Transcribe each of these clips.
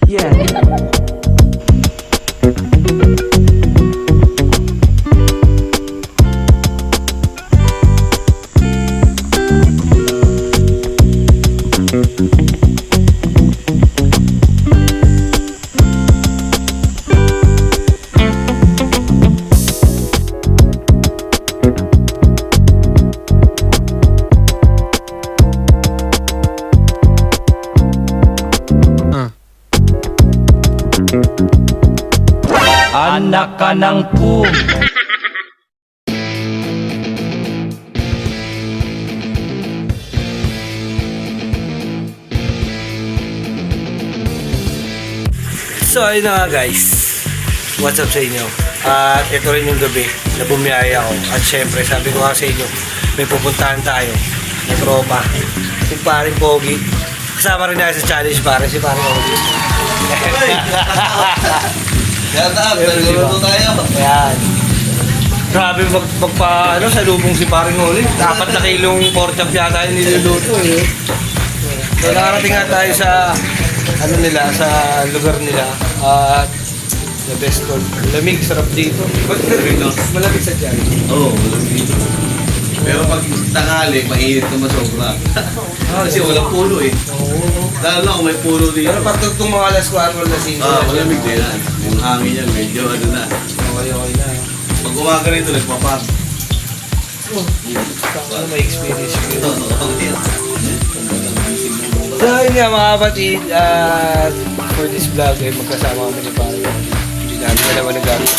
Yeah. Anak ka ng pum. So ayun na nga guys, what's up sa inyo? At ito rin yung gabi na bumiyaya ako. At syempre sabi ko nga sa inyo, may pupuntahan tayo na tropa. Si paring Pogi. Kasama rin natin sa challenge pare, si paring Pogi. Nagluto tayo. Ayan. Grabe magpa sa lubong si paring Oli. 4 na kilong pork chop yata yung niluluto eh. So nakarating nga tayo sa ano nila, sa lugar nila. At the best tol. Lamig, sarap dito. Malamig sa dyan. Oo, walang dito. Pero pag tanghali, mainit naman sobra. Kasi walang puno eh. Lalo lang kung may puno dito. Pero pag itong mga alas 4, alas 5. Malamig din yan. Yung hangin yan, medyo ano na. Okay na. Pag umaga rito, nagpapag. Ano may experience ko yun? So yun nga mga kapatid, for this vlog ay magkasama kami ni Pare. Hindi namin alam ano gagawin.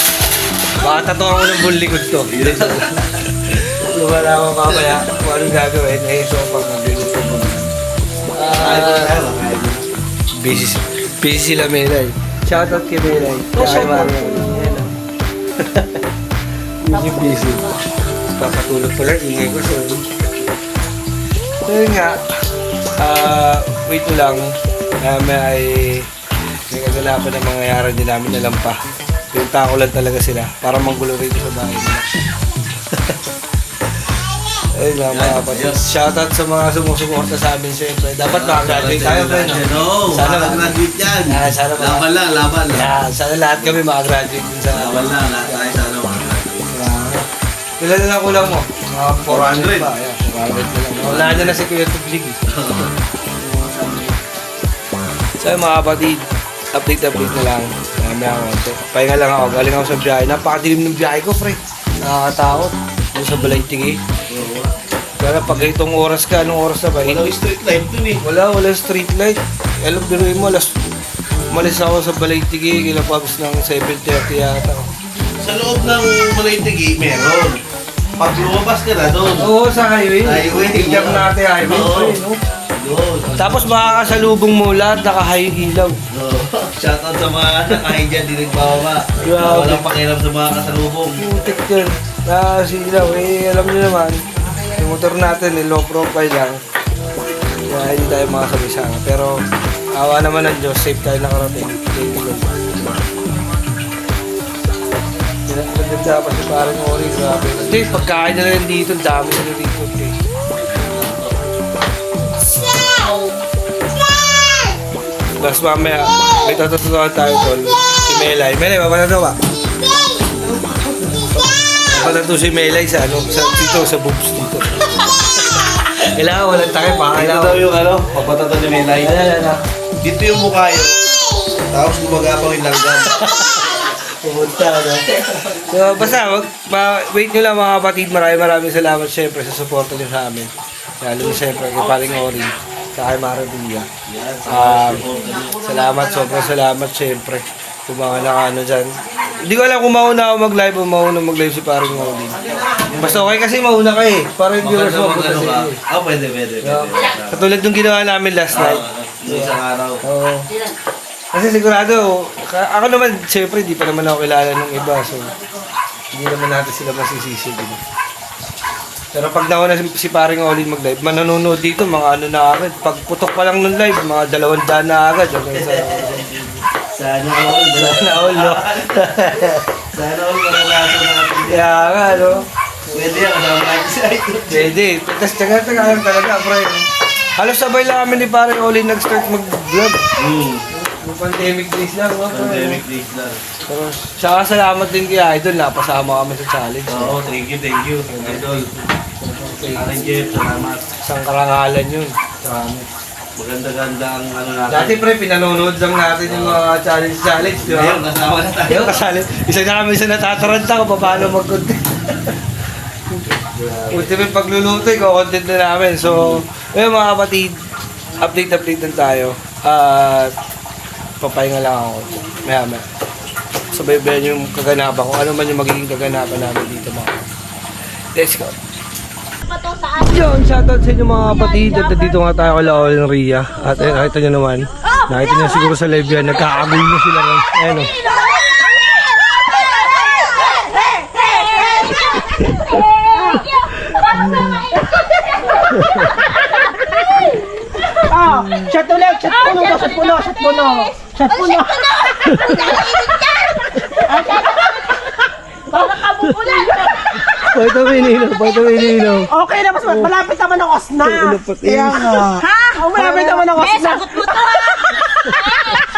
Baka tatuan ko ng buong likod to. Lumala ako mamaya kung anong gagawin. Eh, so pag mag-video ko. Busy sila Melay. Shoutout kay Melay. Kaya Mario. Busy. Papatulog ko lang, ingay ko so. So yun nga. Wait mo lang. May kagalapan na mangyayari din namin na lampa. Yung tako lang talaga sila. Para manggulo rito sa bahay nila. Ayun lang mga kapatid. Shoutout sa mga sumusuporta sa amin siyempre. Dapat makagraduate tayo pa yun. Sana makagraduate yan. Sana Laban lang, laban lang. Sana lahat kami makagraduate din sa Laban lang, lahat tayo sana makagraduate. Ilan na lang kulang mo? Mga 400 pa. Ayan, 400 na lang. Wala na si Kuya Tublig. So mga kapatid, update na lang. May ako. Pahinga lang ako. Galing ako sa biyahe. Napakadilim ng biyahe ko, pre. Nakakatakot. Doon sa Balaytigi. Kaya pag itong oras ka, anong oras na ba? Walang street light dun eh. Wala street light. Alam, biruin mo, umalis ako sa Balaytigi, kilapagos ng 7:30 yata. Sa loob ng Malaytigi, meron. Pag lumabas ka na doon. Oo, sa highway. Highway. Tignan natin highway. Oo. No? Doon. Tapos makakasalubong mo lahat, naka-high ilaw. Shoutout sa mga nakahin dyan, di nagbababa. Grabe. Walang pakialam sa mga kasalubong. Putik yun. Nakasilaw. Alam nyo naman, yung motor natin, low profile lang. Kaya hindi tayo makasabisama. Pero, awa naman ng Diyos, safe tayo nakarating. Thank you, Lord. Pinaganda pa si parang Ori, grabe. Hindi, pagkain na lang dito, dami na dito. Okay. Tapos mamaya, may tatutunan tayo tol. Si Melay. Melay, mapatato ba? Mapatato si Melay sa ano, dito, sa boobs dito. Kailangan walang takip pa. Ito daw yung ano, papatato ni Melay. Dito yung mukha yun. Tapos gumagapang yung langgam. Pumunta na. So, basta, wait nyo lang mga kapatid. Maraming salamat syempre sa suporta nyo sa amin. Lalo na syempre kay Paring Ori sa kay Maravilla. Salamat, sobrang salamat syempre. Kung mga nakaano dyan. Hindi ko alam kung mauna ako mag-live o mauna mag-live si Paring Ori. Basta okay kasi mauna ka eh. Para yung viewers mo. Pwede. Katulad nung ginawa namin last night. Isang araw. Oo. Kasi sigurado, ako naman, siyempre, di pa naman ako kilala ng iba. So, hindi naman natin sila masisisi. Diba? Pero pag nauna si Paring Olin mag-live, manonood dito, mga ano na agad. Pag putok pa lang ng live, mga 200 na agad. Sana all. Sana all, no? Sana all maranasan natin. Kaya nga, no? Pwede yan, kasama natin si Idol. Pwede. Tapos taga lang talaga, friend. Halos sabay lang kami ni Paring Olin nag-start mag-vlog. Yung pandemic days lang, no? Pandemic days lang. Pero, saka salamat din kay Idol, napasama kami sa challenge. Oo, thank you, Idol. Aling Jeff, salamat. Isang karangalan yun. Marami. Maganda-ganda ang ano natin. Dati pre, pinanonood lang natin yung mga challenge, di ba? Ngayon, kasama na tayo. Ayun, kasali. Isa na kami sa natataranta kung paano mag-content. Ultimate pagluluto, i-content na namin. So, ayun mga kapatid, update lang tayo. At papahinga lang ako. Maya. Sabaybayan yung kaganapan, kung ano man yung magiging kaganapan namin dito mga kapatid. Let's go. Yun, shoutout sa inyo mga kapatid. At dito nga tayo kala All ng Ria. At ayun, nakita nyo naman. Nakita nyo siguro sa live yan. Nagkakagul na sila rin. Ayun o. Shot ulit! Shot puno! Baka kabubulan! Pwede mininaw. Okay na, mas malapit naman ang osna. Kaya nga. Ha? Malapit naman ang osna. Sagot mo to ha!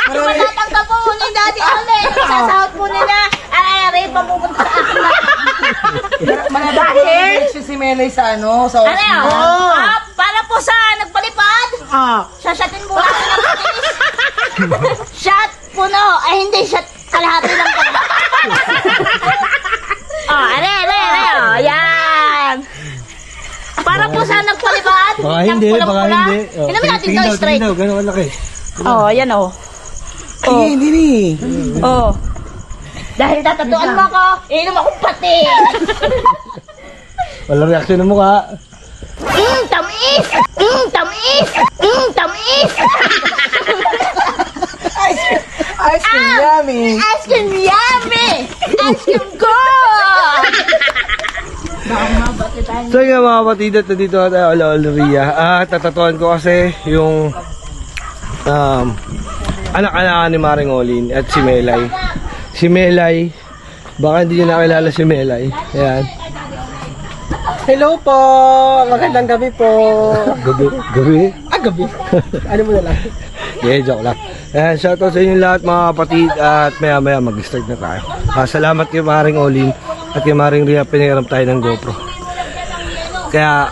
Matatanggap po ni Daddy Ole. Sasahot po nila. Ay, papupunta sa akin na. Dahil si Melay sa ano, sa Ano osna. yun? Para po sa nagpalipad. Shashatin mo lang ng matinis. Shot puno. Ay, hindi shot. Kalahati lang pala. Are. Yan. Para po sa nagpalipad. Baka hindi. Hindi naman natin daw straight. Gano'n kalaki. Yan o. Hindi. Dahil tatatuan mo ako, inom akong pati. Walang reaksyon ng mukha. Tamis! Tamis! Ice cream yummy. Ice cream yummy! Ice cream good! So yun mga kapatid, at dito nga tayo kala All ng Ria. At tatatuan ko kasi yung anak-anak ni Maring Olin at si Melay. Si Melay, baka hindi nyo nakilala si Melay. Ayan. Hello po! Magandang gabi po. Gabi? Gabi. Ano mo na lang? Yeah, joke lang. Ayan, shoutout sa inyo lahat mga kapatid. At maya mag-start na tayo. Salamat kay Maring Olin at kay Maring Ria, pinahiram tayo ng GoPro. Kaya,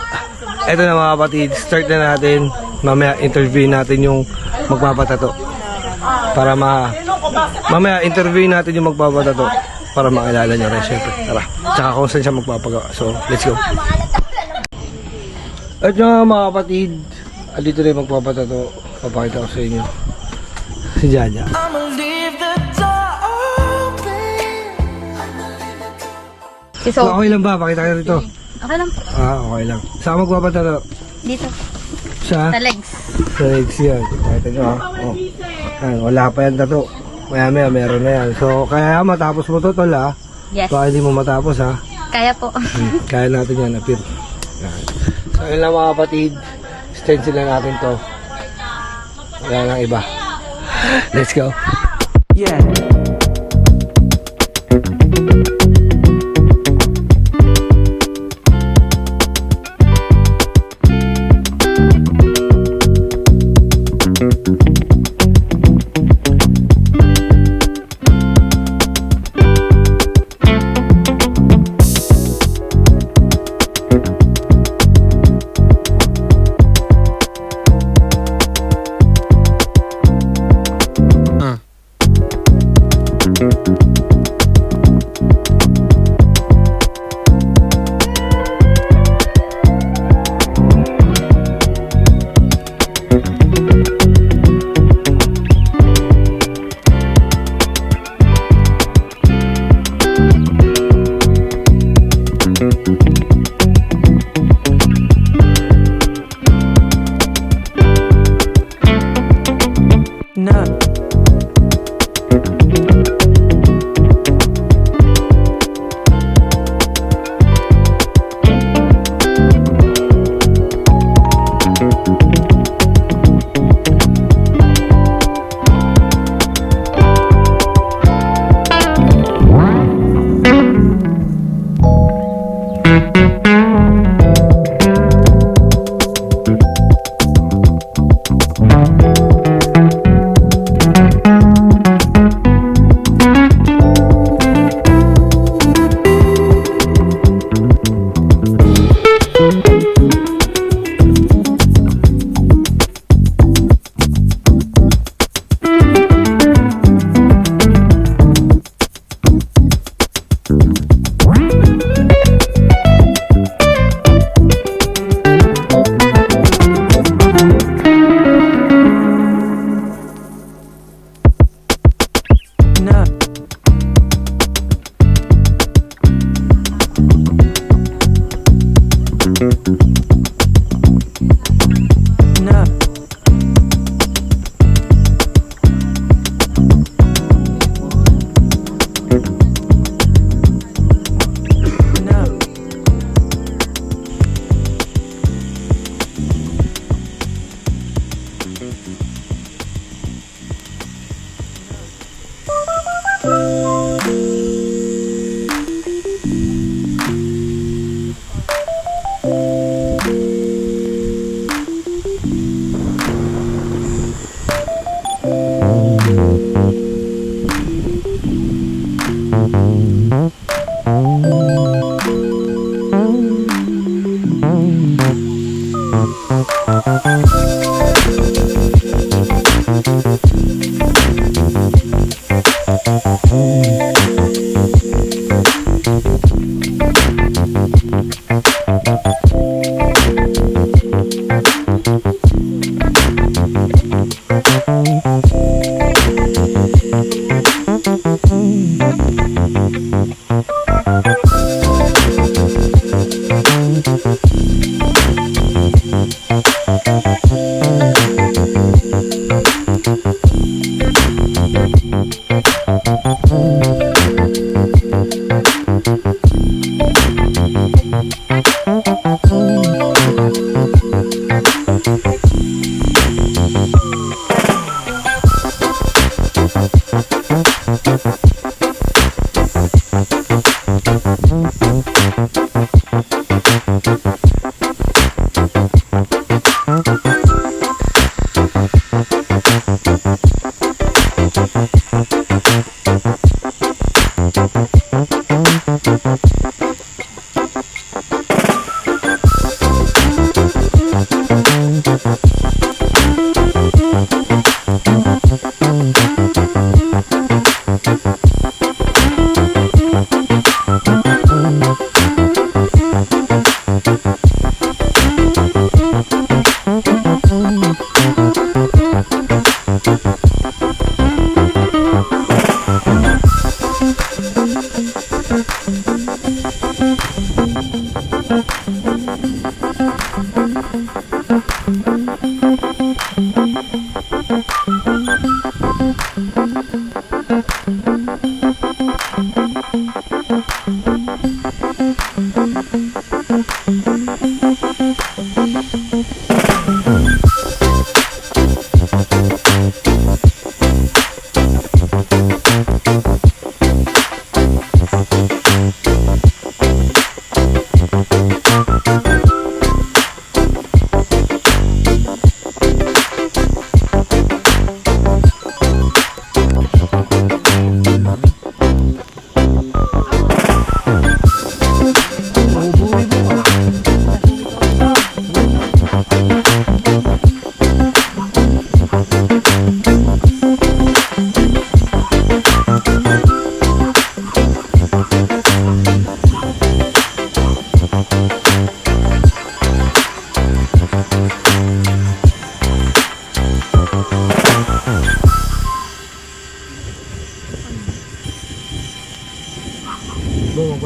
eto na mga kapatid, start na natin. Mamaya interview natin yung magpapatato. Para mamaya interview natin yung magpapatato. Para makilala nyo rin syempre. Tara, tsaka kung saan siya magpapagawa. So, let's go. At yung mga kapatid, dito na yung magpapatato. Papakita ko sa inyo. Si Jaja. So, okay lang ba? Pakita kayo rito. Okay lang. Okay lang. Saan magpapatato? Dito. Sa? Sa legs. Sa legs yan. Pakita nyo ha. Ayan, wala pa yan tato. Maya meron na yan. So, kaya matapos mo to tol ha. Yes. Baka hindi mo matapos ha. Kaya po. Kaya natin yan, appear. Yan. So, yun lang mga kapatid. Stencil lang natin to. Wala nang iba. Let's go. Yeah.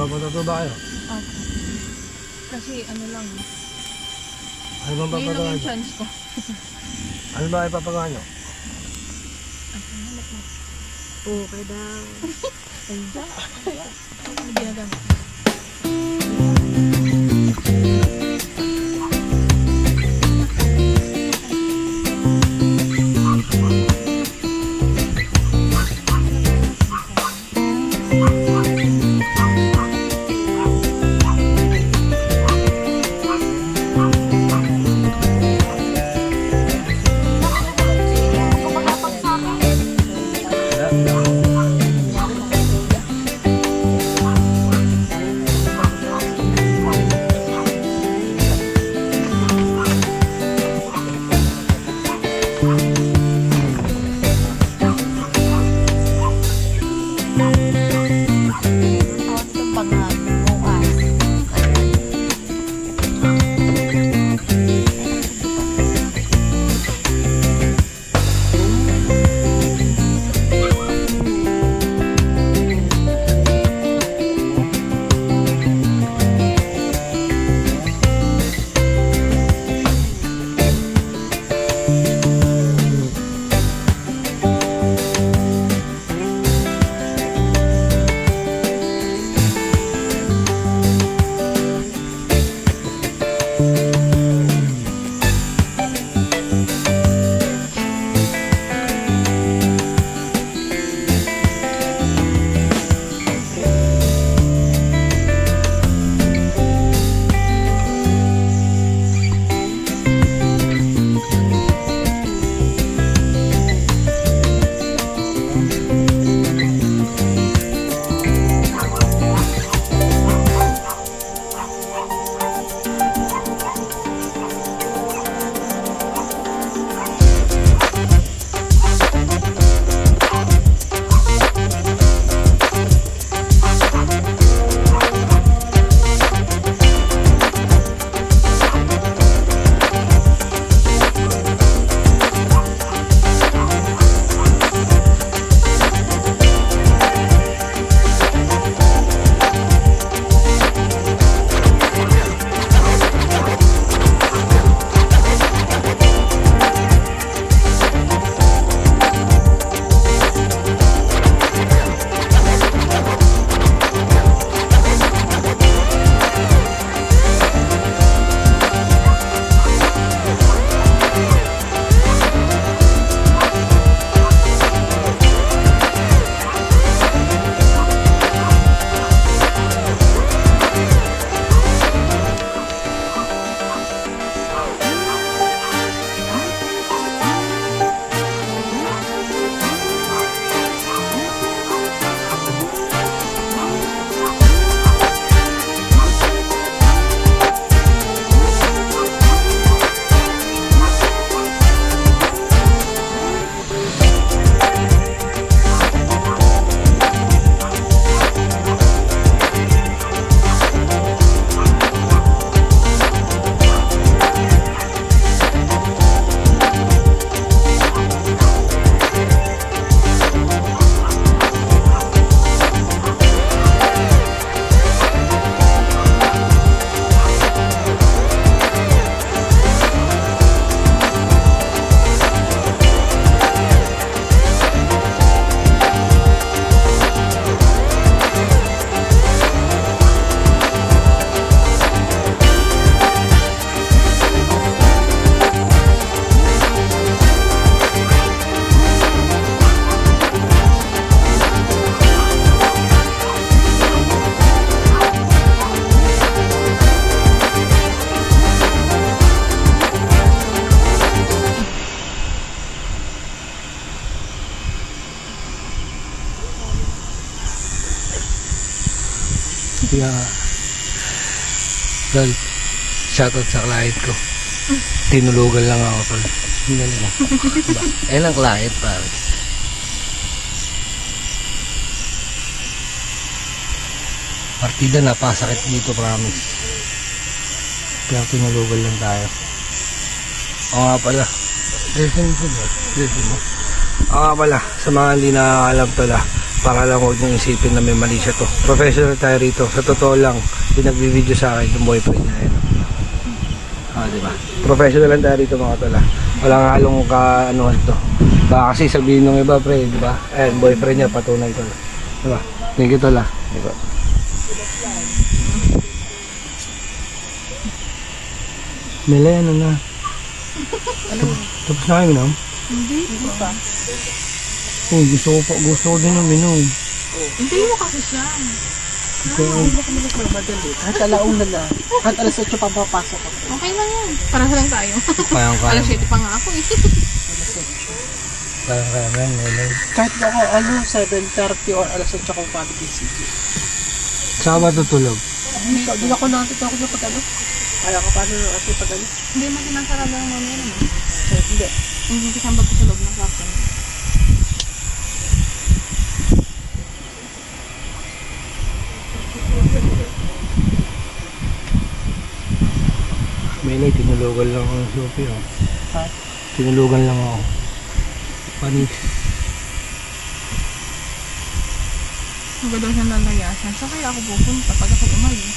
Magpapatato ba kayo? Kasi ano lang, Ano bang yun lang papagawa yung nyo? chance ko. Ano ba ipapagawa nyo? Okay daw. Ano ginagamit? Yeah. Dahil, shoutout sa client ko. Tinulugan lang ako tol. Hindi lang. Diba? Ayun ang client pare. Partida napasakit dito, promise. Kaya tinulugan lang tayo. Oo nga pala. Listen mo ba? Listen mo. Oo nga pala. Sa mga hindi nakakalam tol para lang huwag niyong isipin na may mali siya to. Professional tayo rito. Sa totoo lang, pinagbibideo sa akin yung boyfriend niya yun. Diba? Professional lang tayo rito mga tol. Walang halong ka-anuhan to. Baka kasi sabihin ng iba pre, diba? Ayan, boyfriend niya, patunay tol. Diba? Thank you tol Diba? Mele, ano na? Tapos na kayo minom? Hindi pa. Oh, gusto ko din ng minom. Hindi mo kasi siya. Kahit alaong na lang. Kahit alas 8 pa papasok ako. Okay lang yan. Parang lang tayo. Kaya Alas 7 pa nga ako eh. Kaya men, Mele. Kahit ako, 7:30 or alas 8 ako pabigisig. Saan ba tutulog? Hindi ako nakita ako na pag kaya ka paano kasi pag Hindi mo sinasarap lang mamaya naman. hindi. Hindi kasama pa sa loob ng kwarto. Mele, tinulugan lang ako ng Sophie Ha? Tinulugan lang ako. Panis. Maganda siya lalayasan. Saan kaya ako pupunta pag ako umalis?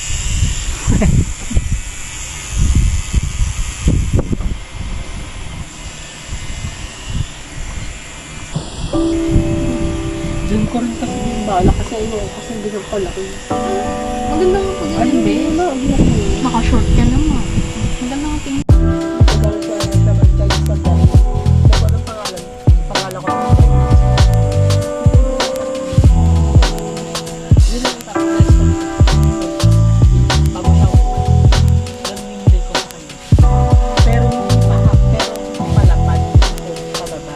Diyan ko rin kasi yung bala kasi hindi ko palaki. Maganda nga po Ay, yun, hindi babe. na. Naka-short ka naman. Maganda nga tingin. Pangalan ko. Yun ang pero palapad pababa.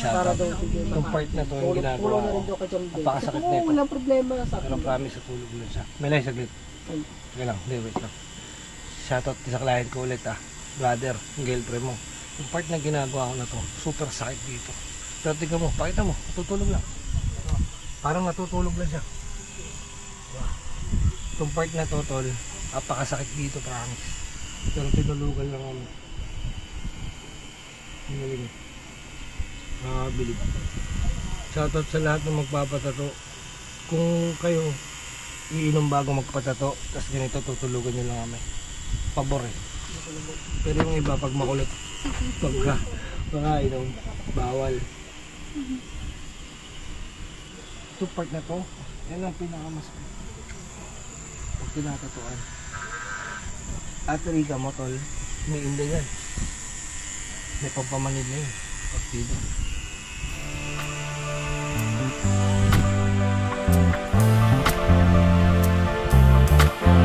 Para daw Itong part na to yung ginagawa tulong na ko. rin daw kay John Day. Napakasakit Sabi ko, na ito. walang problema sa Pero promise sa tulog lang siya. Melay, saglit. Sige lang, hindi, wait lang. Shoutout sa client ko ulit brother, yung girlfriend mo. Yung part na ginagawa ko na to, super sakit dito. Pero tingnan mo, pakita mo, natutulog lang. Parang natutulog lang siya. Itong part na to, tol, napakasakit dito, promise. Pero tinulugan lang ako. Ang galing. Nakakabilib. Shoutout sa lahat ng magpapatato. kung kayo iinom bago magpatato, tapos ganito tutulugan nyo lang kami. Pabor eh. Pero yung iba pag makulit, pagka makainom, bawal. Ito part na to, yan ang pinakamas pag tinatatuan. At riga mo tol, may inda yan. May pampamanid na yun. Pag dito.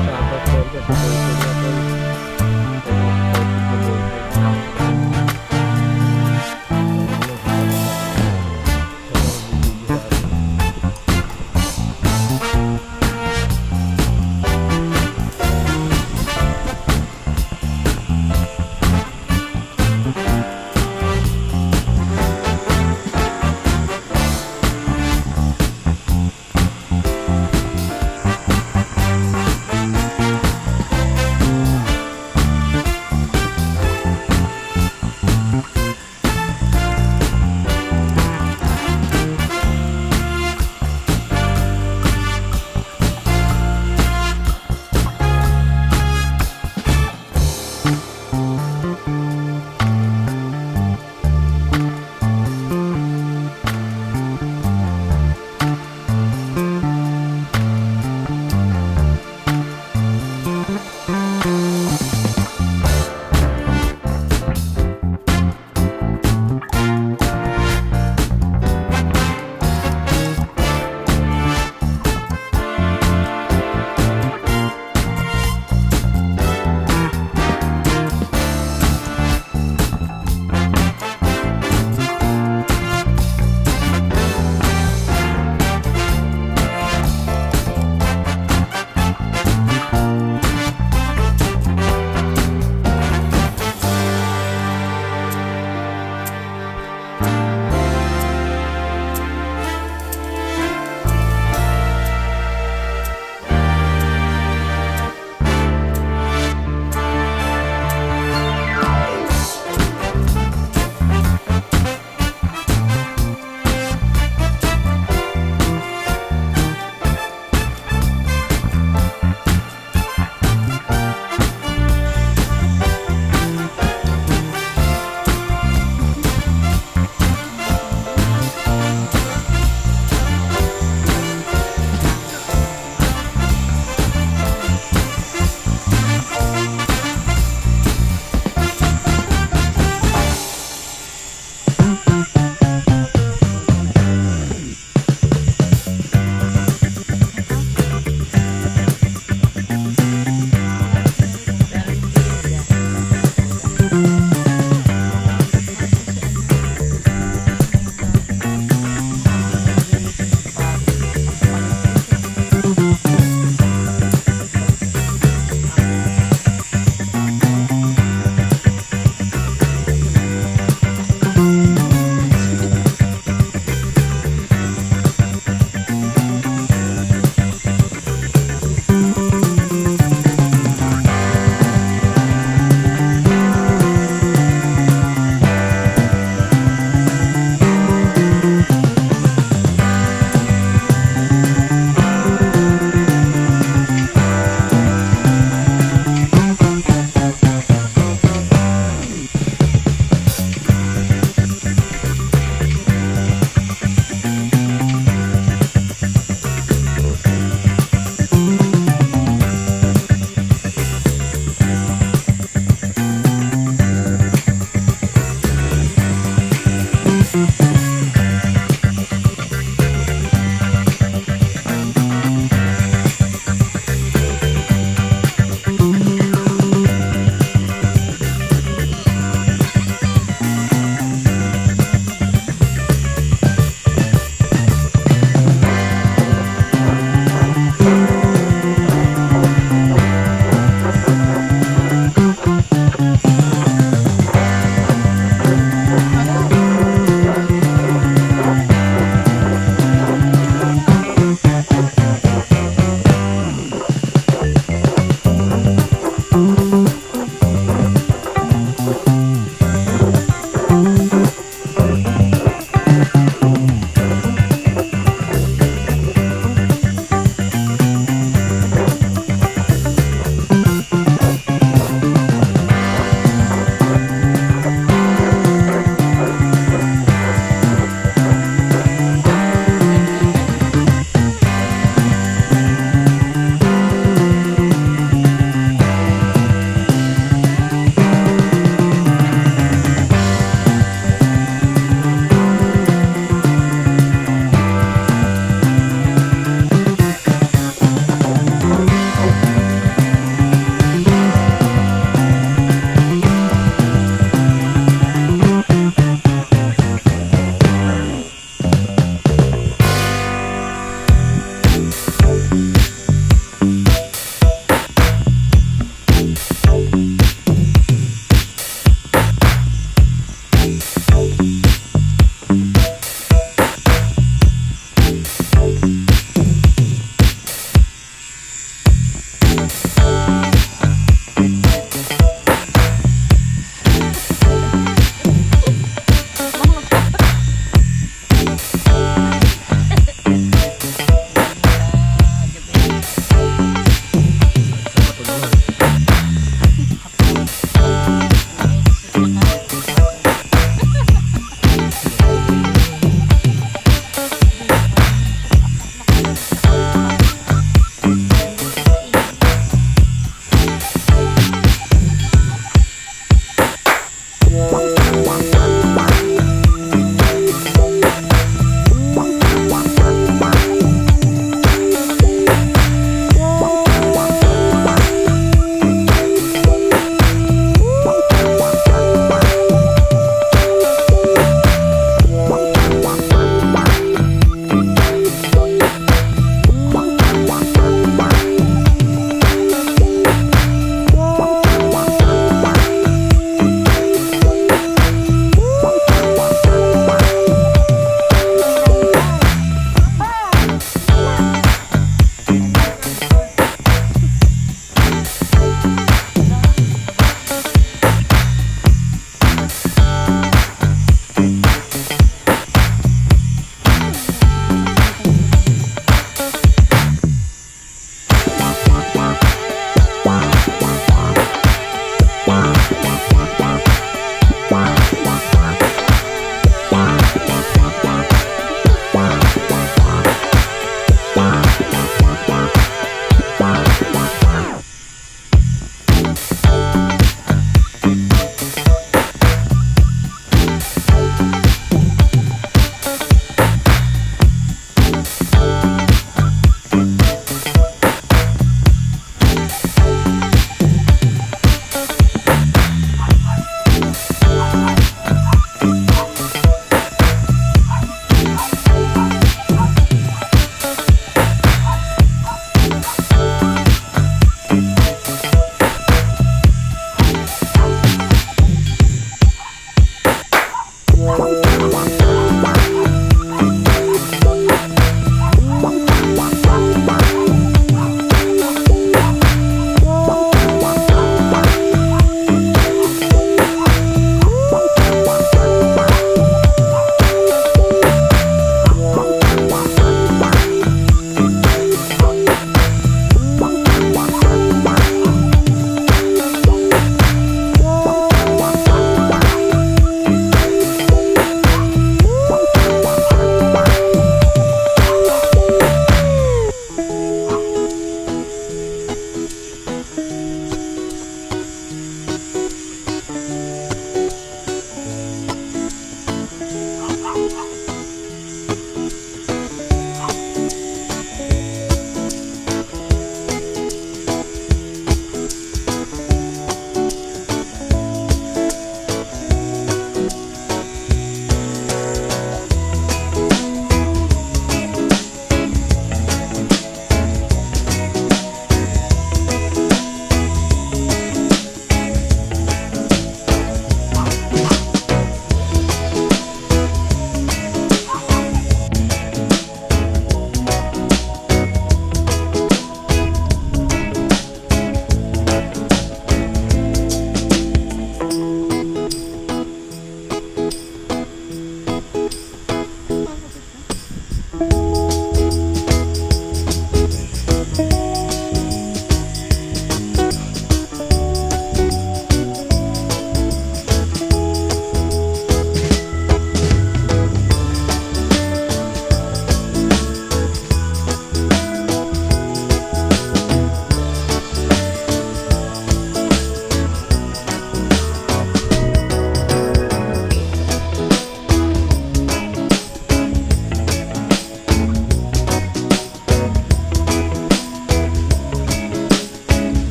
Shoutout tol kasi boyfriend na tol.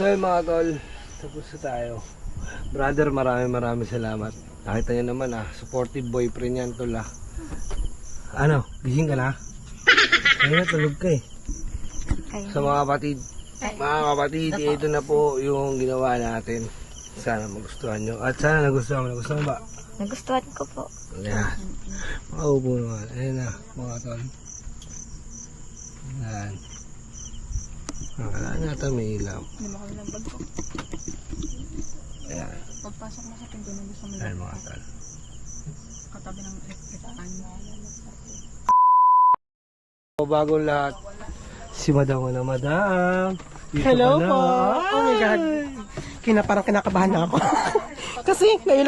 So yun mga tol, tapos na tayo. Brother, maraming salamat. Nakita nyo naman supportive boyfriend yan tol Ano, gising ka na? Kaya tulog ka eh. So mga kapatid, ito na po yung ginawa natin. Sana magustuhan nyo. At sana nagustuhan mo ba? Nagustuhan ko po. Yan. Makaupo naman. Ayan na mga tol. Yan. Wala natin may ilaw. Hindi mo kami ng bag ko. Ayan. Pagpasok mo sa pinto ng gusto mo Ayan mga tol. katabi ng electric Bago lahat, si Madam na Madam. Dito Hello ka na. po. Oh my God. Parang kinakabahan na ako. Kasi ngayon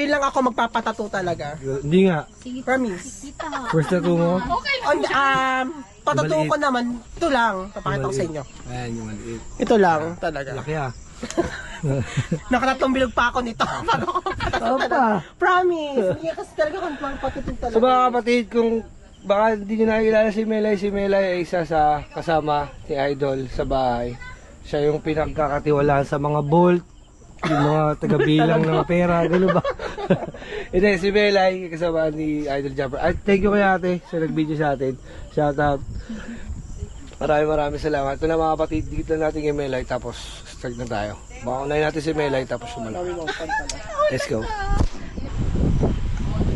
lang ako magpapatato talaga. Hindi nga. Promise. First na mo. Patato ko naman, ito lang. Papakita ko sa inyo. Ayan yung maliit. Ito lang talaga. Laki Nakatatlong bilog pa ako nito. Bago ko patato talaga. Promise. Hindi kasi talaga kung magpatato talaga. So mga kapatid, kung baka hindi nyo nakikilala si Melay ay isa sa kasama ni Idol sa bahay. Siya yung pinagkakatiwalaan sa mga bolt, Yung mga taga-bilang ng pera, gano'n ba? Hindi, si Melay, kasama ni Idol Jumper. Ay, thank you kay ate sa nag-video sa atin. Shout out. Maraming salamat. Ito na mga kapatid, dito na natin yung Melay, tapos start na tayo. Baka unahin natin si Melay, tapos sumala. Let's go.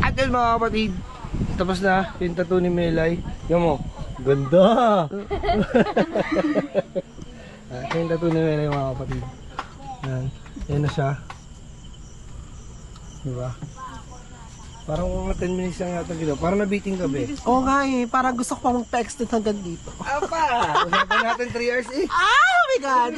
At yun mga kapatid, tapos na yung tattoo ni Melay. Yung mo, ganda! Ito yung tattoo ni Melay mga kapatid. Yan na siya. Diba? Parang mga 10 minutes lang yata gito. Parang nabiting ka, be. Oo nga eh, parang gusto ko pa mag-extend hanggang dito. Apa! Usapan natin 3 hours eh. Oh my God!